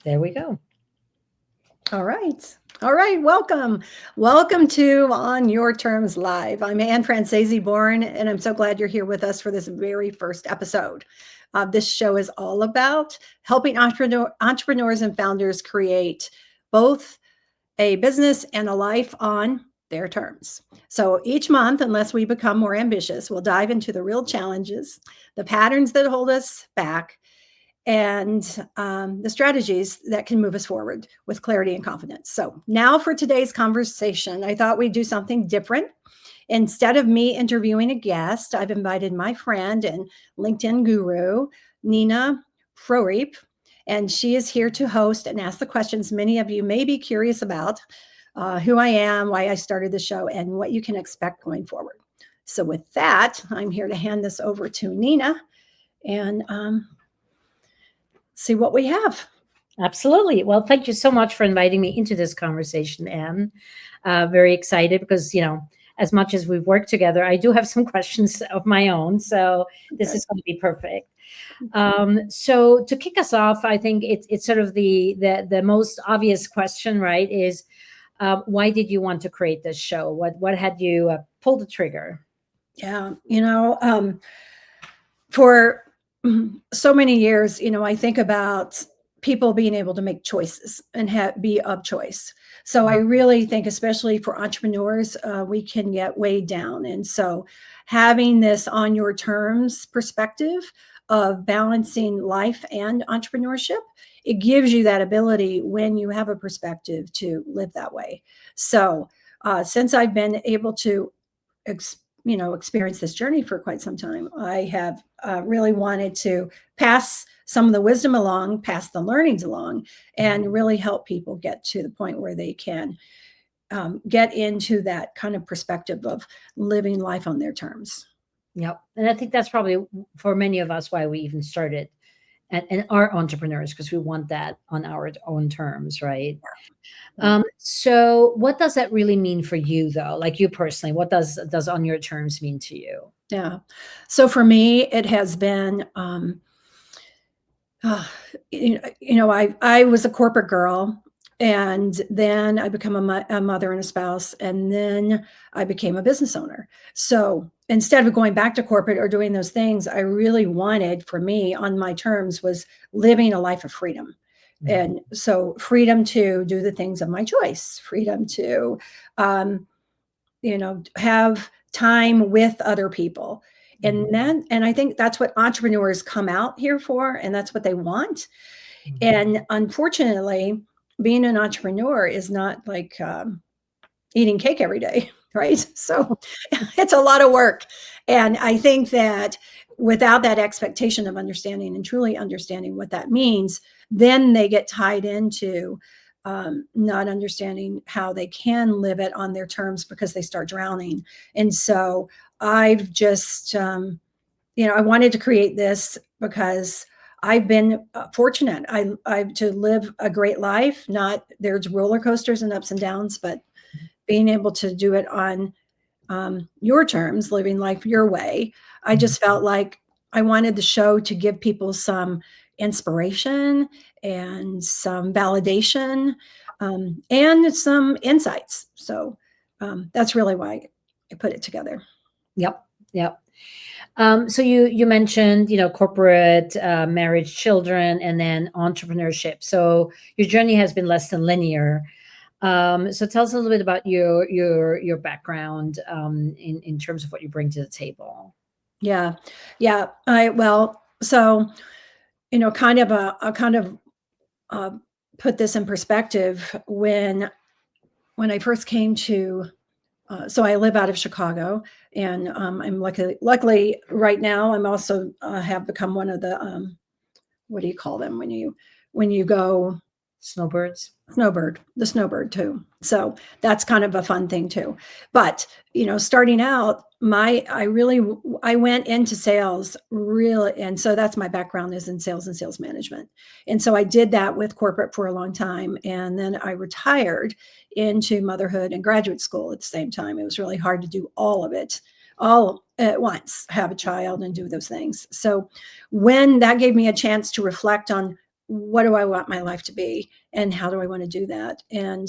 There we go. All right. All right. Welcome. Welcome to On Your Terms Live. I'm Franzese Bourne, and I'm so glad you're here with us for this very first episode. This show is all about helping entrepreneurs and founders create both a business and a life on their terms. So each month, unless we become more ambitious, we'll dive into the real challenges, the patterns that hold us back, and the strategies that can move us forward with clarity and confidence. So, now for today's conversation, I thought we'd do something different. Instead of me interviewing a guest, I've invited my friend and LinkedIn guru, Nina Froreep, and she is here to host and ask the questions many of you may be curious about, who I am, why I started the show, and what you can expect going forward. So, with that, I'm here to hand this over to Nina and see what we have. Absolutely. Well, thank you so much for inviting me into this conversation, Anne. Very excited because, as much as we've worked together, I do have some questions of my own. So this Okay. is going to be perfect. So to kick us off, I think it's sort of the most obvious question, right? Is why did you want to create this show? What had you pulled the trigger? Yeah, for so many years, I think about people being able to make choices and be of choice. So I really think, especially for entrepreneurs, we can get weighed down. And so having this on your terms perspective of balancing life and entrepreneurship, it gives you that ability when you have a perspective to live that way. So since I've been able to experience this journey for quite some time, I have really wanted to pass some of the wisdom along, pass the learnings along, and really help people get to the point where they can get into that kind of perspective of living life on their terms. Yep. And I think that's probably for many of us why we even started and are entrepreneurs, because we want that on our own terms, right? So what does that really mean for you though? Like you personally, what does on your terms mean to you? Yeah. So for me, it has been, I was a corporate girl, and then I become a mother and a spouse, and then I became a business owner. So instead of going back to corporate or doing those things, I really wanted, for me, on my terms, was living a life of freedom. And so freedom to do the things of my choice, freedom to, have time with other people. And I think that's what entrepreneurs come out here for, and that's what they want. And unfortunately, being an entrepreneur is not like eating cake every day, right? So it's a lot of work. And I think that without that expectation of understanding and truly understanding what that means, then they get tied into not understanding how they can live it on their terms because they start drowning. And so I've just, I wanted to create this because I've been fortunate. I to live a great life. Not there's roller coasters and ups and downs, but being able to do it on your terms, living life your way. I just felt like I wanted the show to give people some inspiration and some validation, and some insights. So that's really why I put it together. Yep. Yep. So you mentioned, corporate, marriage, children, and then entrepreneurship. So your journey has been less than linear. So tell us a little bit about your background, in terms of what you bring to the table. Yeah, yeah. So kind of a kind of uh, put this in perspective when I first came to. So I live out of Chicago, and I'm luckily right now I'm also have become one of the what do you call them when you go Snowbirds. the snowbird too. So that's kind of a fun thing too. But starting out, I went into sales really, and so that's my background is in sales and sales management. And so I did that with corporate for a long time, and then I retired into motherhood and graduate school at the same time. It was really hard to do all of it all at once, have a child and do those things. So when that gave me a chance to reflect on what do I want my life to be, and how do I want to do that? And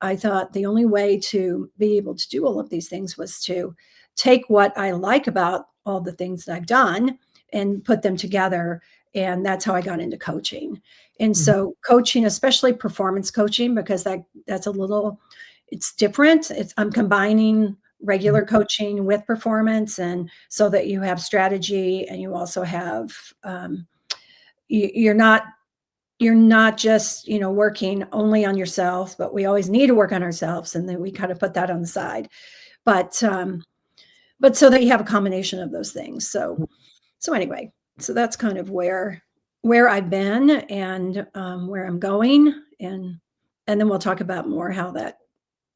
I thought the only way to be able to do all of these things was to take what I like about all the things that I've done and put them together. And that's how I got into coaching. And Mhm. so coaching, especially performance coaching, because that's a little, it's different. I'm combining Mhm. regular coaching with performance, and so that you have strategy and you also have, you're not just, working only on yourself, but we always need to work on ourselves, and then we kind of put that on the side. But so that you have a combination of those things. So anyway, so that's kind of where I've been, and where I'm going, and then we'll talk about more how that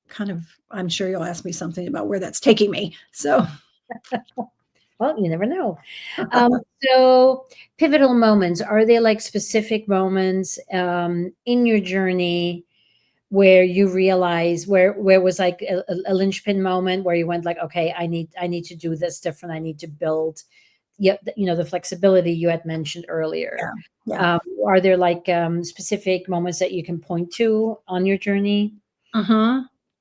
kind of, I'm sure you'll ask me something about where that's taking me. So Well, you never know. So pivotal moments, are they like specific moments in your journey where you realize where was like a linchpin moment where you went like, okay, I need to do this different. I need to build, yeah, the flexibility you had mentioned earlier. yeah, yeah. Um, are there like specific moments that you can point to on your journey? Hmm.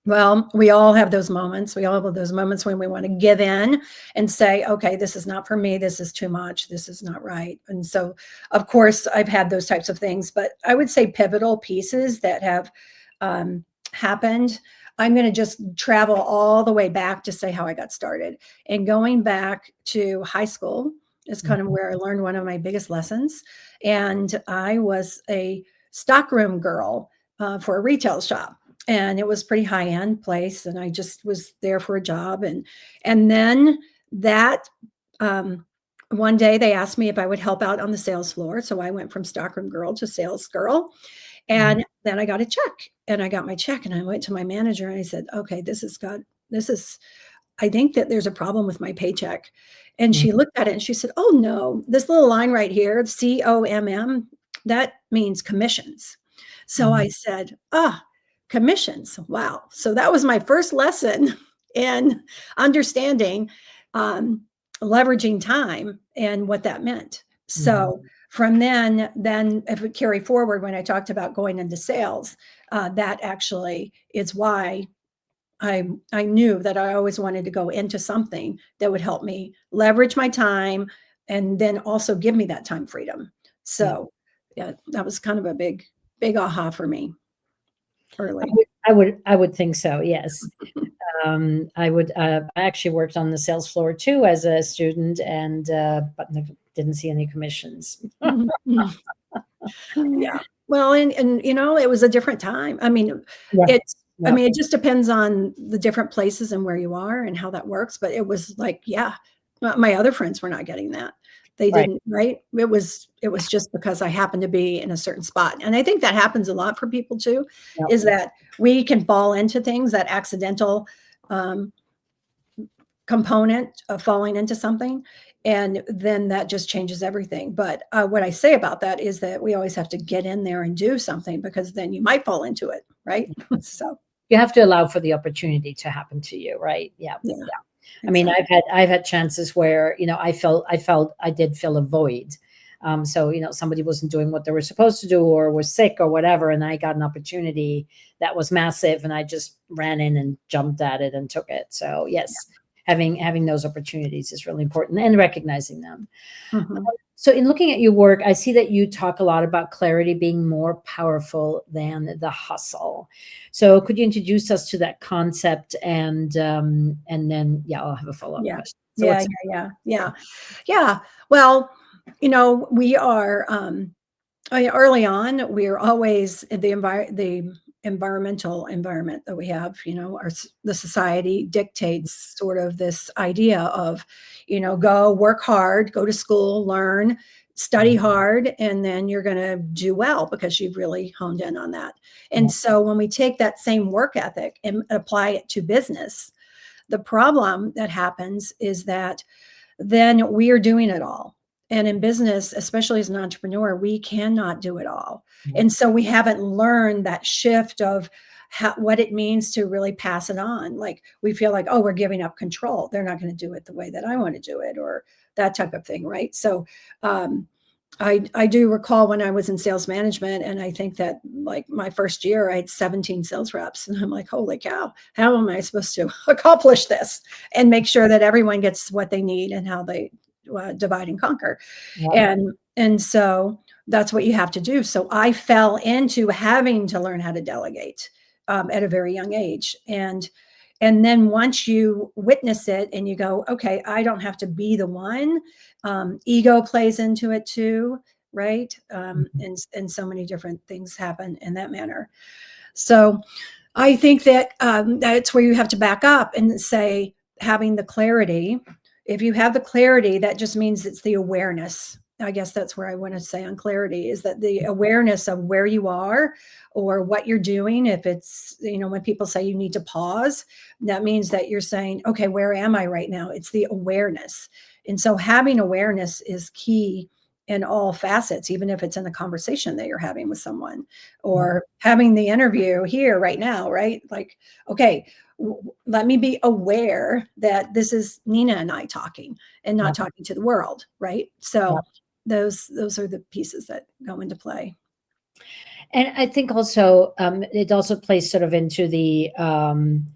Well, we all have those moments. We all have those moments when we want to give in and say, okay, this is not for me. This is too much. This is not right. And so, of course, I've had those types of things, but I would say pivotal pieces that have um, happened. I'm going to just travel all the way back to say how I got started. And going back to high school is kind of Mhm. where I learned one of my biggest lessons. And I was a stockroom girl for a retail shop, and it was pretty high end place, and I just was there for a job. And then that um one day they asked me if I would help out on the sales floor, so I went from stockroom girl to sales girl. Mhm. And then I got a check, and I got my check, and I went to my manager and I said, okay, this is, I think that there's a problem with my paycheck. And Mhm. she looked at it and she said, oh no, this little line right here, COMM, that means commissions. So Mhm. I said, commissions. Wow. So that was my first lesson in understanding, um, leveraging time and what that meant. Mhm. So from then if we carry forward, when I talked about going into sales, that actually is why I knew that I always wanted to go into something that would help me leverage my time and then also give me that time freedom. Yeah. So yeah, that was kind of a big aha for me I early. would, I would think so. Yes. I would. I actually worked on the sales floor too as a student, and but didn't see any commissions. Mhm, mhm. Yeah. Well, and it was a different time. I mean, Yeah. it's I Yeah. mean, it just depends on the different places and where you are and how that works, but it was like, yeah, my other friends were not getting that. They Right. didn't, right? It was just because I happened to be in a certain spot. And I think that happens a lot for people too, Yeah. is that we can fall into things, that accidental um, component of falling into something, and then that just changes everything. But what I say about that is that we always have to get in there and do something, because then you might fall into it, right? So You have to allow for the opportunity to happen to you, right? Yeah. yeah, Yeah. I mean, exactly. I've had chances where, I felt I did fill a void. So, somebody wasn't doing what they were supposed to do or was sick or whatever, and I got an opportunity that was massive, and I just ran in and jumped at it and took it. So, yes, having those opportunities is really important, and recognizing them. Mhm. So, in looking at your work, I see that you talk a lot about clarity being more powerful than the hustle. So, could you introduce us to that concept, and then, yeah, I'll have a follow up Yeah. question. So, Yeah, what's yeah, yeah, yeah. Yeah. Well, we are early on, we're always the environmental environment that we have, the society dictates sort of this idea of, go work hard, go to school, learn, study Mhm. hard, and then you're going to do well because you've really honed in on that. And Yeah. so when we take that same work ethic and apply it to business, the problem that happens is that then we are doing it all. And in business, especially as an entrepreneur, we cannot do it all. Yeah. And so we haven't learned that shift of what it means to really pass it on. Like we feel like, oh, we're giving up control. They're not going to do it the way that I want to do it, or that type of thing. Right. So, um, I do recall when I was in sales management, and I think that like my first year, I had 17 sales reps, and I'm like, holy cow, how am I supposed to accomplish this and make sure that everyone gets what they need and how they divide and conquer? Yeah. And so that's what you have to do. So I fell into having to learn how to delegate at a very young age, and then once you witness it and you go, okay, I don't have to be the one. Ego plays into it too, right? Mhm. And so many different things happen in that manner. So I think that that's where you have to back up and say, having the clarity. If you have the clarity, that just means it's the awareness. I guess that's where I want to say on clarity is that the awareness of where you are or what you're doing. If it's, when people say you need to pause, that means that you're saying, okay, where am I right now? It's the awareness. And so having awareness is key in all facets, even if it's in a conversation that you're having with someone or having the interview here right now, right? Like, okay, let me be aware that this is Nina and I talking and Yeah. not talking to the world, right? Yeah. So those are the pieces that go into play. And I think also it also plays sort of into the um,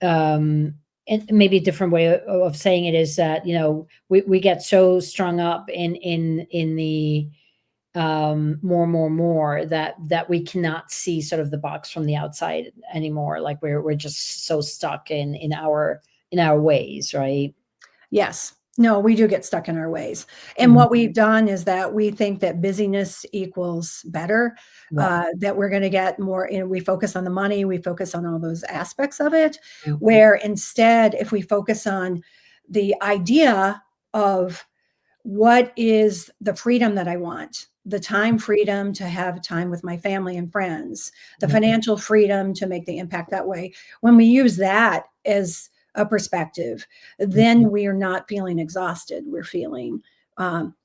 and maybe a different way of saying it is that we get so strung up in the more that we cannot see sort of the box from the outside anymore. Like we're just so stuck in our ways, right? Yes. No, we do get stuck in our ways. And Mhm. what we've done is that we think that busyness equals better, Yeah. that we're going to get more, we focus on the money, we focus on all those aspects of it, Mhm. where instead, if we focus on the idea of what is the freedom that I want, the time freedom to have time with my family and friends, the Yeah. financial freedom to make the impact that way. When we use that as a perspective, Yeah. then we are not feeling exhausted. We're feeling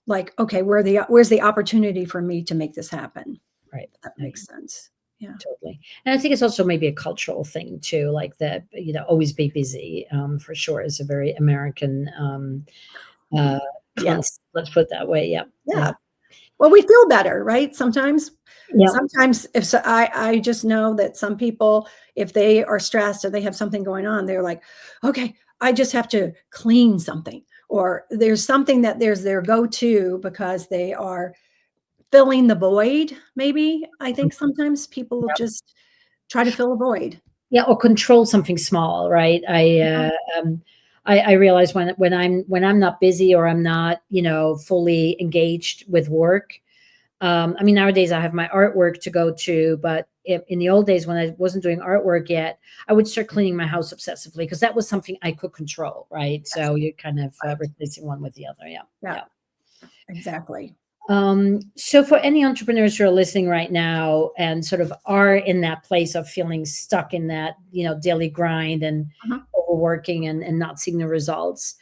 like, okay, where's the opportunity for me to make this happen? Right. That Right. makes sense. Yeah. Totally. And I think it's also maybe a cultural thing too, like that, always be busy, for sure is a very American uh Yes. concept, let's put it that way. Yeah. Yeah. Yeah. Well, we feel better, right? Yeah. Sometimes if so, I just know that some people, if they are stressed or they have something going on, they're like, okay, I just have to clean something. Or there's something that there's their go-to because they are filling the void. Maybe I think sometimes people will just try to fill a void. Yeah, or control something small, right? Mhm. I realize when I'm not busy or I'm not, fully engaged with work. I mean, nowadays I have my artwork to go to, but in the old days when I wasn't doing artwork yet, I would start cleaning my house obsessively because that was something I could control, right? Yes, So you're kind of right. replacing one with the other. Yeah, Yeah, yeah. exactly. So for any entrepreneurs who are listening right now and sort of are in that place of feeling stuck in that, daily grind and Mhm. overworking and not seeing the results,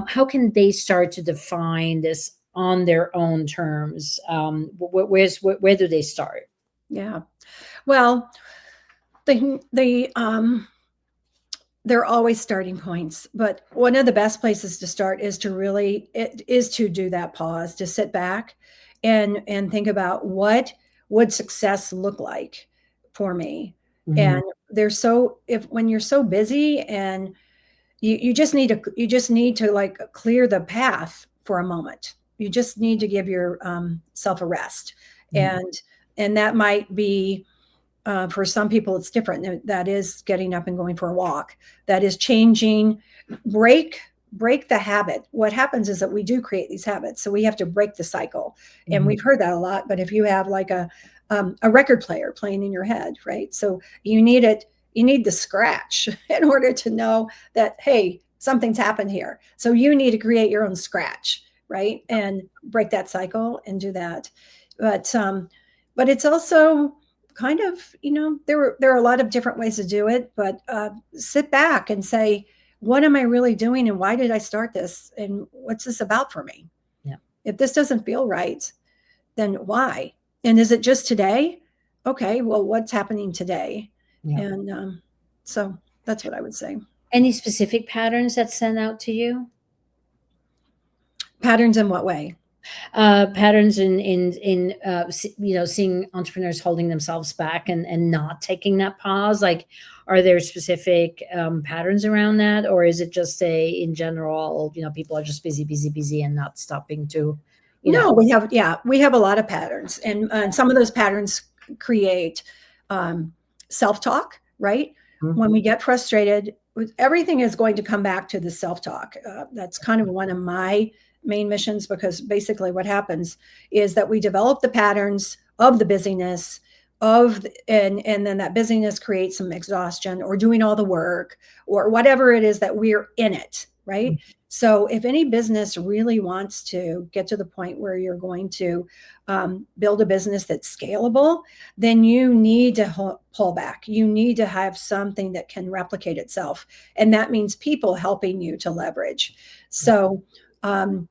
how can they start to define this on their own terms? Where do they start? Yeah. Well, the there are always starting points, but one of the best places to start is to do that pause, to sit back and think about what would success look like for me. Mhm. And there's so if when you're so busy and you just need to like clear the path for a moment. You just need to give your self a rest, Yeah. and that might be for some people, it's different. That is getting up and going for a walk. That is changing, break break the habit. What happens is that we do create these habits, so we have to break the cycle. And Mhm. we've heard that a lot. But if you have like a record player playing in your head, right? So you need it. You need the scratch in order to know that hey, something's happened here. So you need to create your own scratch, right? And break that cycle and do that. But but it's also kind of there are a lot of different ways to do it, but sit back and say, what am I really doing and why did I start this and what's this about for me? Yeah. If this doesn't feel right, then why? And is it just today? Okay, well, what's happening today? Yeah. And so that's what I would say. Any specific patterns that stand out to you? Patterns in what way? Patterns seeing entrepreneurs holding themselves back and not taking that pause. Like, are there specific patterns around that, or is it just a in general, people are just busy, busy, busy, and not stopping to, No, we have a lot of patterns, and some of those patterns create self-talk, right? Mhm. When we get frustrated, everything is going to come back to the self-talk. That's kind of one of my main missions, because basically what happens is that we develop the patterns of the busyness and then that busyness creates some exhaustion or doing all the work or whatever it is that we're in it, right? So if any business really wants to get to the point where you're going to build a business that's scalable, then you need to pull back. You need to have something that can replicate itself. And that means people helping you to leverage. So so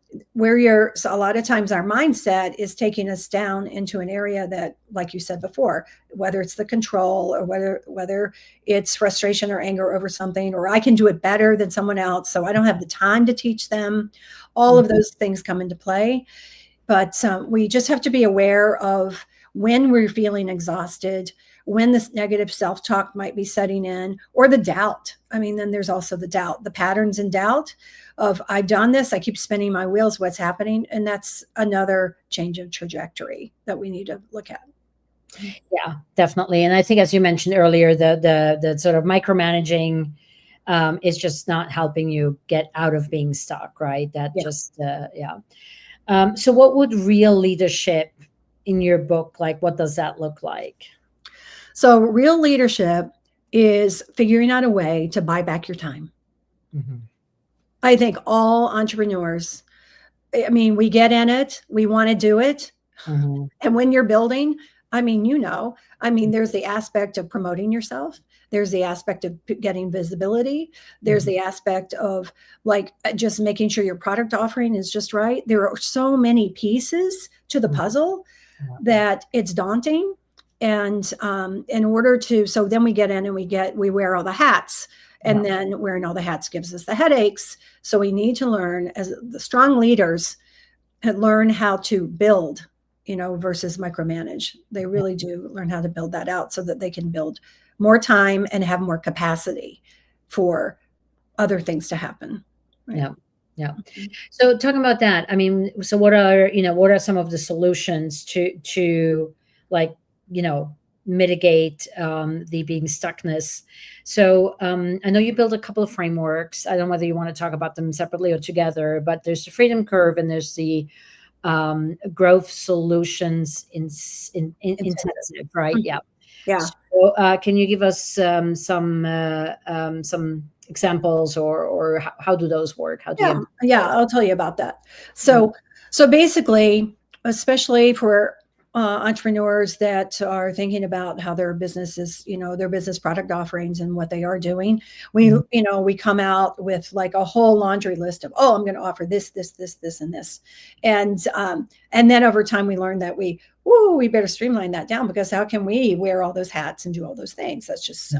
a lot of times our mindset is taking us down into an area that, like you said before, whether it's the control or whether it's frustration or anger over something, or I can do it better than someone else, so I don't have the time to teach them. All of those things come into play. But we just have to be aware of when we're feeling exhausted, when this negative self-talk might be setting in, or the doubt. I mean, then there's also the doubt, the patterns and doubt of, I've done this, I keep spinning my wheels, what's happening? And that's another change of trajectory that we need to look at. Yeah, definitely. And I think, as you mentioned earlier, the sort of micromanaging is just not helping you get out of being stuck, right? That Yeah. just yeah. So what would real leadership in your book, like, what does that look like? So real leadership is figuring out a way to buy back your time. I think all entrepreneurs, I mean, we get in it, we want to do it. And when you're building, I mean, there's the aspect of promoting yourself. There's the aspect of getting visibility. There's the aspect of like just making sure your product offering is just right. There are so many pieces to the puzzle that it's daunting. And so then we get in and we wear all the hats. And then wearing all the hats gives us the headaches. So we need to learn, as the strong leaders, learn how to build, versus micromanage. They really do learn how to build that out so that they can build more time and have more capacity for other things to happen. Right? Yeah. Yeah. So talking about that, I mean, so what are some of the solutions to like, mitigate the being stuckness? So I know you built a couple of frameworks. I don't know whether you want to talk about them separately or together, but there's the freedom curve and there's the growth solutions intensive, right? Yeah. Yeah. So can you give us some examples, or how do those work? How do you? Yeah, I'll tell you about that. So basically, especially for entrepreneurs that are thinking about how their business is, their business product offerings and what they are doing, we come out with like a whole laundry list of, I'm going to offer this, this, this, this, and this, and then over time we learn that we better streamline that down, because how can we wear all those hats and do all those things? That's just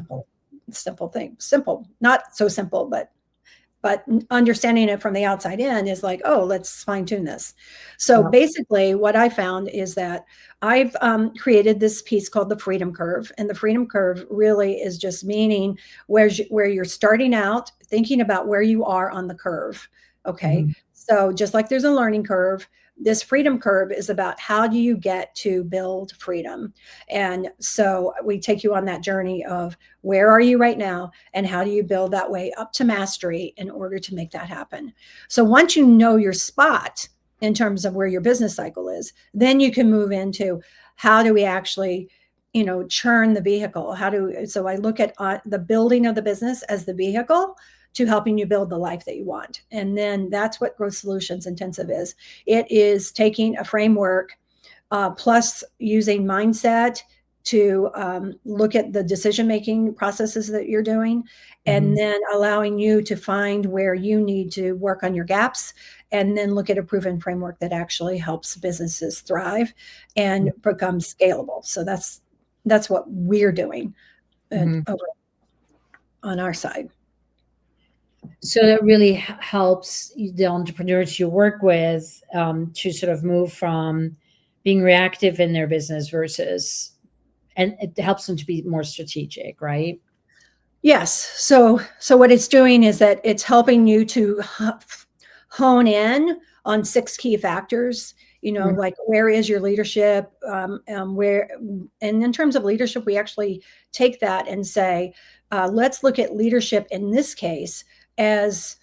simple thing. Simple, not so simple, but understanding it from the outside in is like, let's fine tune this. So basically what I found is that I've created this piece called the freedom curve. And the freedom curve really is just meaning where you're starting out, thinking about where you are on the curve. Okay. So just like there's a learning curve, this freedom curve is about how do you get to build freedom. And so we take you on that journey of where are you right now and how do you build that way up to mastery in order to make that happen. So once you know your spot in terms of where your business cycle is, then you can move into how do we actually churn the vehicle. So I look at the building of the business as the vehicle to helping you build the life that you want. And then that's what Growth Solutions Intensive is. It is taking a framework plus using mindset to look at the decision-making processes that you're doing, and then allowing you to find where you need to work on your gaps, and then look at a proven framework that actually helps businesses thrive and become scalable. So that's what we're doing over on our side. So that really helps the entrepreneurs you work with to sort of move from being reactive in their business versus, and it helps them to be more strategic, right? Yes. So what it's doing is that it's helping you to hone in on 6 key factors, Mm, like where is your leadership, where, and in terms of leadership, we actually take that and say, let's look at leadership in this case as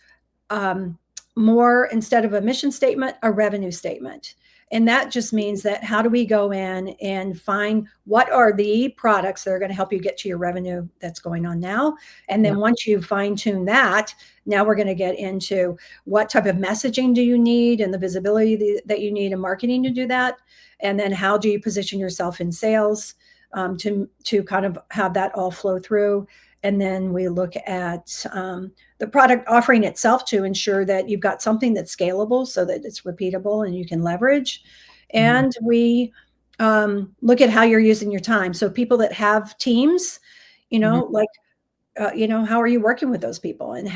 um, more, instead of a mission statement, a revenue statement. And that just means that how do we go in and find what are the products that are going to help you get to your revenue that's going on now? And yeah. then once you fine tune that, now we're going to get into what type of messaging do you need and the visibility that you need in marketing to do that. And then how do you position yourself in sales to kind of have that all flow through. And then we look at the product offering itself to ensure that you've got something that's scalable so that it's repeatable and you can leverage. Mhm. And we look at how you're using your time. So people that have teams, Mhm. like, how are you working with those people, and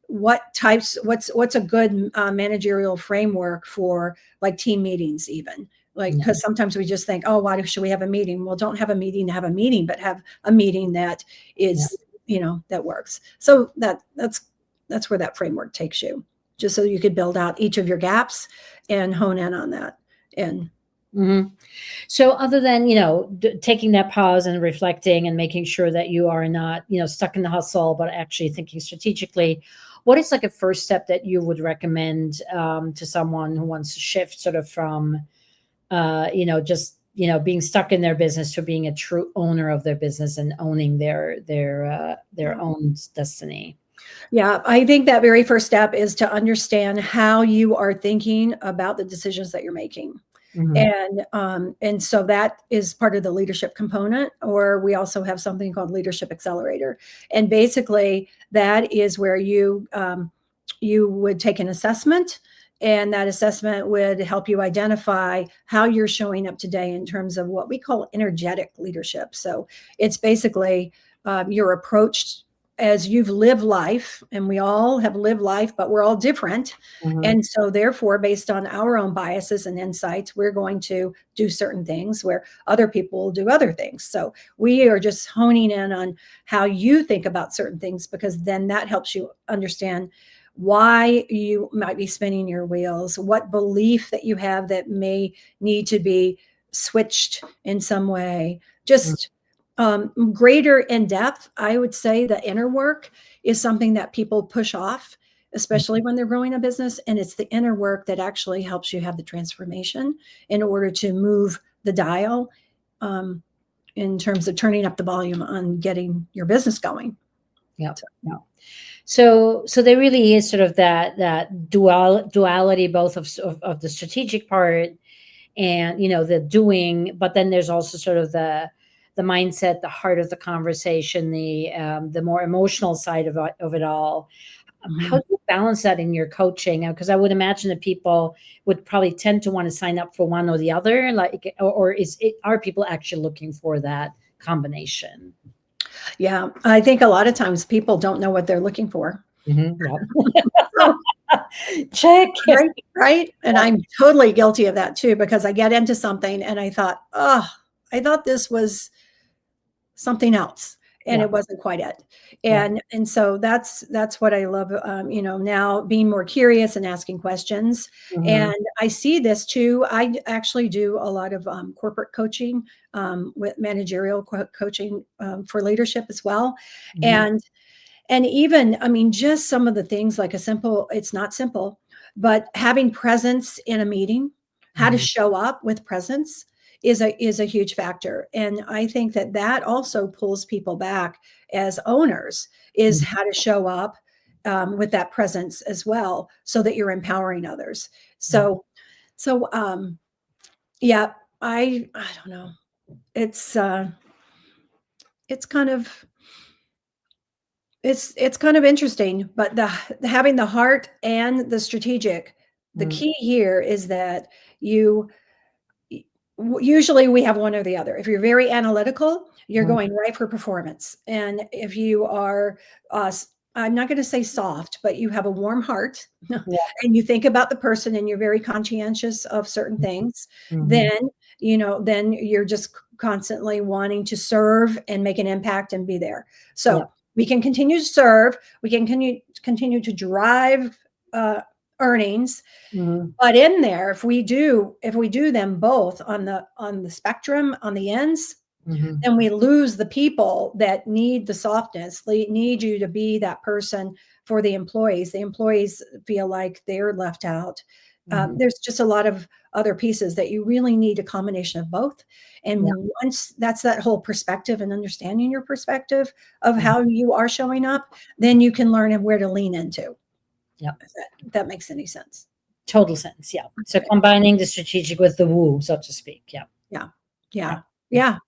what types, what's a good managerial framework for like team meetings, even like, Yeah. because sometimes we just think, oh, why should we have a meeting? Well, don't have a meeting to have a meeting, but have a meeting that Yeah. is, that works. So that's where that framework takes you, just so you could build out each of your gaps and hone in on that. And Mhm. So other than, taking that pause and reflecting and making sure that you are not, stuck in the hustle, but actually thinking strategically, what is like a first step that you would recommend to someone who wants to shift sort of from, just, being stuck in their business to being a true owner of their business and owning their yeah. own destiny? Yeah, I think that very first step is to understand how you are thinking about the decisions that you're making. Mhm. And so that is part of the leadership component, or we also have something called Leadership Accelerator. And basically, that is where you would take an assessment, and that assessment would help you identify how you're showing up today in terms of what we call energetic leadership. So it's basically your approach as you've lived life, and we all have lived life, but we're all different. Mhm. And so, therefore, based on our own biases and insights, we're going to do certain things where other people will do other things. So, we are just honing in on how you think about certain things, because then that helps you understand why you might be spinning your wheels, what belief that you have that may need to be switched in some way. Mhm. Just greater in depth, I would say the inner work is something that people push off, especially when they're growing a business. And it's the inner work that actually helps you have the transformation in order to move the dial um, in terms of turning up the volume on getting your business going. Yeah. So, Yeah. So there really is sort of that duality, both of the strategic part and the doing, but then there's also sort of the mindset, the heart of the conversation, the more emotional side of it all. How mhm. do you balance that in your coaching? Because I would imagine that people would probably tend to want to sign up for one or the other, like, or are people actually looking for that combination? Yeah, I think a lot of times people don't know what they're looking for. Hmm. Yeah. So, Check. right, right. And I'm totally guilty of that too, because I get into something and I thought, oh, I thought this was something else, and Yeah. it wasn't quite it. Yeah. And so that's what I love, now being more curious and asking questions. Hmm. And I see this too. Actually do a lot of corporate coaching, with managerial coaching, for leadership as well. Hmm. And even, I mean, just some of the things, like it's not simple, but having presence in a meeting, how to Hmm. show up with presence is a huge factor. And I think that that also pulls people back as owners, is how to show up with that presence as well, so that you're empowering others. Yeah. So yeah, I don't know. It's it's kind of it's kind of interesting, but having the heart and the strategic, the Mm. key here is that you usually we have one or the other. If you're very analytical, you're Mhm. going right for performance. And if you are I'm not going to say soft, but you have a warm heart Yeah. and you think about the person and you're very conscientious of certain things, Mm-hmm. then, then you're just constantly wanting to serve and make an impact and be there. Yeah. So we can continue to serve, we can continue to drive earnings, Mm-hmm. but in there, if we do them both on the spectrum, on the ends, Mm-hmm. then we lose the people that need the softness, need you to be that person for the employees. The employees feel like they're left out. Mm-hmm. There's just a lot of other pieces that you really need a combination of both. Yeah. And once that's that whole perspective and understanding your perspective of Mhm. how you are showing up, then you can learn where to lean into. Yeah. If that makes any sense. Total sense. Yeah. So Okay. combining the strategic with the woo, so to speak. Yeah. Yeah. Yeah. Yeah. Yeah.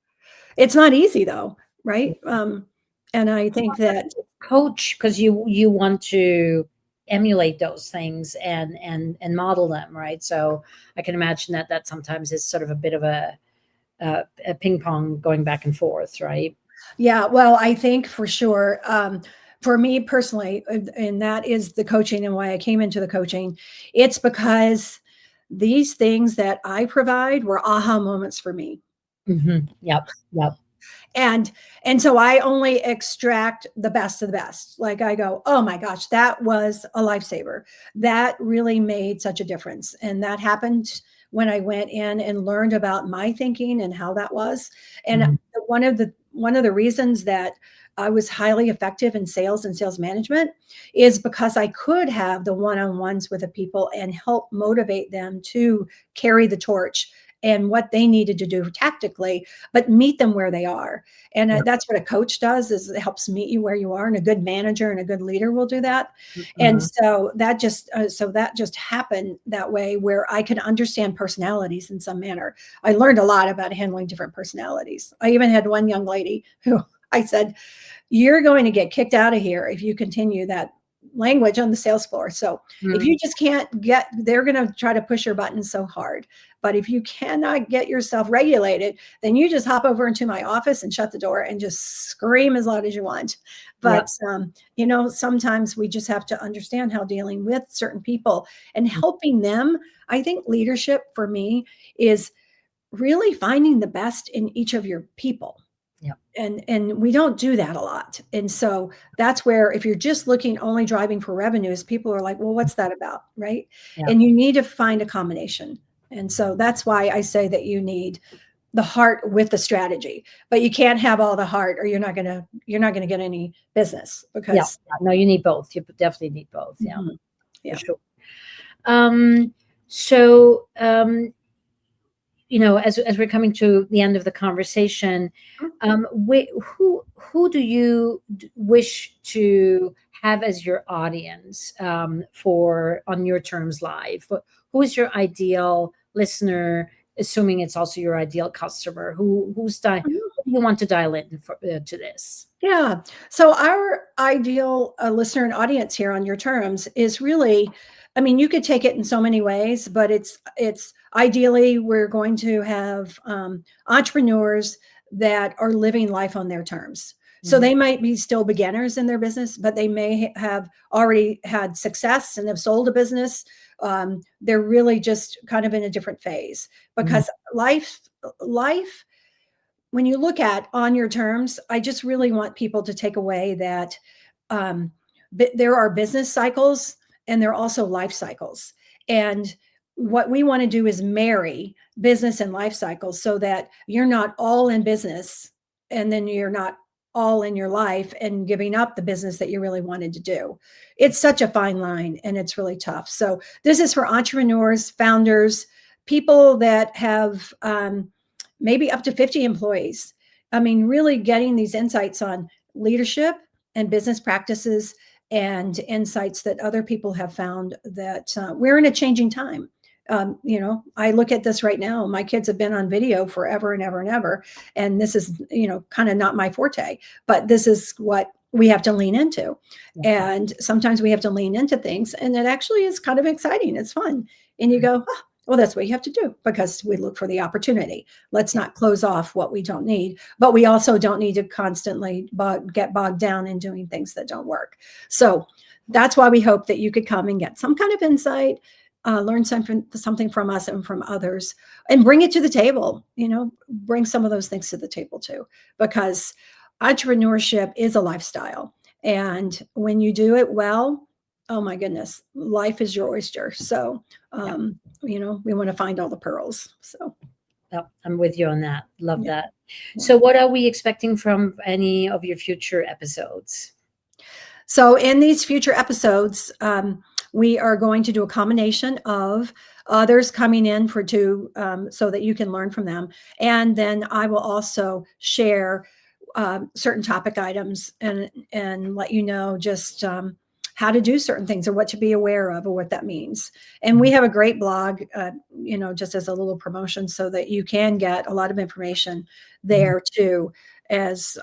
It's not easy though, right? And I think that Coach, because you want to emulate those things and model them, right? So I can imagine that sometimes is sort of a bit of a ping pong going back and forth, right? yeah, well, I think for sure, for me personally, and that is the coaching and why I came into the coaching, it's because these things that I provide were aha moments for me. Mm-hmm. Yep. Yep. and and so I only extract the best of the best. Like I go, oh my gosh, that was a lifesaver, that really made such a difference. And that happened when I went in and learned about my thinking and how that was. And Mm-hmm. one of the reasons that I was highly effective in sales and sales management is because I could have the one-on-ones with the people and help motivate them to carry the torch and what they needed to do tactically, but meet them where they are. And Yeah. that's what a coach does, is it helps meet you where you are. And a good manager and a good leader will do that. And Mm-hmm. so that just happened that way, where I could understand personalities in some manner. I learned a lot about handling different personalities. I even had one young lady who I said, you're going to get kicked out of here if you continue that language on the sales floor. So if you just can't get, they're going to try to push your buttons so hard. But if you cannot get yourself regulated, then you just hop over into my office and shut the door and just scream as loud as you want. Yeah. But, sometimes we just have to understand how dealing with certain people and helping them. I think leadership for me is really finding the best in each of your people. Yeah. And we don't do that a lot. And so that's where, if you're just looking only driving for revenues, people are like, well, what's that about? Right. Yeah. And you need to find a combination. And so that's why I say that you need the heart with the strategy, but you can't have all the heart or you're not going to get any business, Yeah. because No, you need both. You definitely need both. Yeah. Mhm. Yeah. For sure. So as we're coming to the end of the conversation, who do you wish to have as your audience for On Your Terms Live? Who is your ideal listener? Assuming it's also your ideal customer, who do you want to dial in to this? Yeah. So our ideal listener and audience here On Your Terms is really, I mean, you could take it in so many ways, but it's ideally we're going to have entrepreneurs that are living life on their terms. So Mhm. they might be still beginners in their business, but they may have already had success and have sold a business. They're really just kind of in a different phase, Mhm. because life, when you look at On Your Terms, I just really want people to take away that there are business cycles and there are also life cycles. And what we want to do is marry business and life cycles so that you're not all in business and then you're not all in your life and giving up the business that you really wanted to do. It's such a fine line and it's really tough. So this is for entrepreneurs, founders, people that have maybe up to 50 employees. I mean, really getting these insights on leadership and business practices and insights that other people have found, that we're in a changing time. I look at this right now. My kids have been on video forever and ever and ever. And this is, kind of not my forte, but this is what we have to lean into. Yeah. And sometimes we have to lean into things. And it actually is kind of exciting. It's fun. And you go, oh, Well, that's what you have to do because we look for the opportunity. Let's not close off what we don't need, but we also don't need to constantly get bogged down in doing things that don't work. So that's why we hope that you could come and get some kind of insight, learn something from us and from others, and bring it to the table. Bring some of those things to the table too, because entrepreneurship is a lifestyle. And when you do it well, oh my goodness, life is your oyster. So, we want to find all the pearls. So, I'm with you on that. Love yeah. that. So, what are we expecting from any of your future episodes? So, in these future episodes, we are going to do a combination of others coming in so that you can learn from them, and then I will also share certain topic items and let you know just how to do certain things or what to be aware of or what that means. And we have a great blog, just as a little promotion so that you can get a lot of information there too, as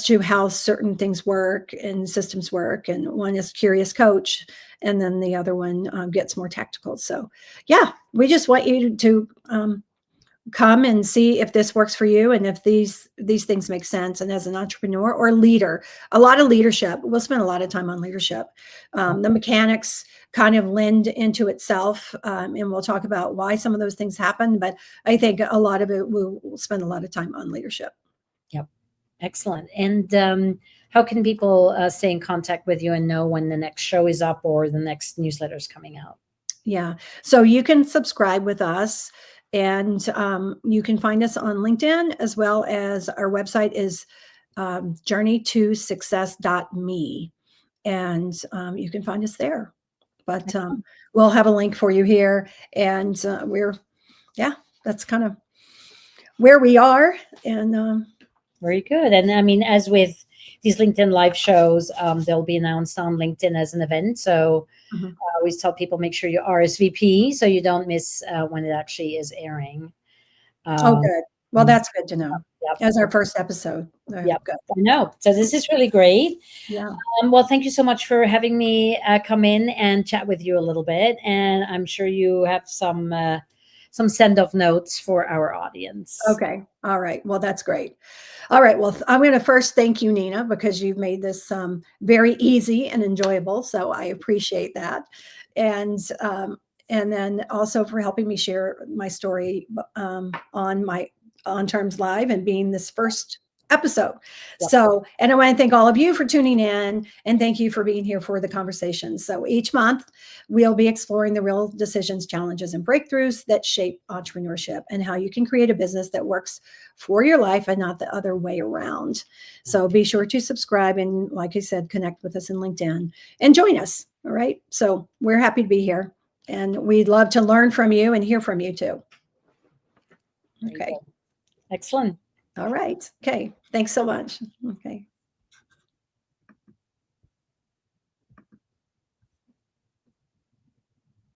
to how certain things work and systems work. And one is Curious Coach, and then the other one gets more tactical. So yeah, we just want you to come and see if this works for you and if these things make sense. And as an entrepreneur or leader, a lot of leadership, we'll spend a lot of time on leadership. The mechanics kind of lend into itself, and we'll talk about why some of those things happen. But I think a lot of it, we'll spend a lot of time on leadership. Yep. Excellent. And how can people stay in contact with you and know when the next show is up or the next newsletter is coming out? Yeah. So you can subscribe with us, and you can find us on LinkedIn, as well as our website is journeytosuccess.me. And you can find us there. But we'll have a link for you here. And that's kind of where we are. And very good. And I mean, as with these LinkedIn live shows, they'll be announced on LinkedIn as an event. So I always tell people, make sure you RSVP so you don't miss when it actually is airing. Good. Well, that's good to know. Yep. As our first episode. Yep. Good. I know. So this is really great. Yeah. Well, thank you so much for having me come in and chat with you a little bit. And I'm sure you have some send-off notes for our audience. Okay. All right. Well, that's great. All right. Well, I'm going to first thank you, Nina, because you've made this very easy and enjoyable. So I appreciate that. And then also for helping me share my story on Terms Live and being this first episode. Yep. So, and I want to thank all of you for tuning in, and thank you for being here for the conversation. So each month we'll be exploring the real decisions, challenges, and breakthroughs that shape entrepreneurship and how you can create a business that works for your life and not the other way around. So be sure to subscribe and, like I said, connect with us in LinkedIn and join us. All right. So we're happy to be here, and we'd love to learn from you and hear from you too. Okay. Excellent. All right. Okay. Thanks so much. Okay.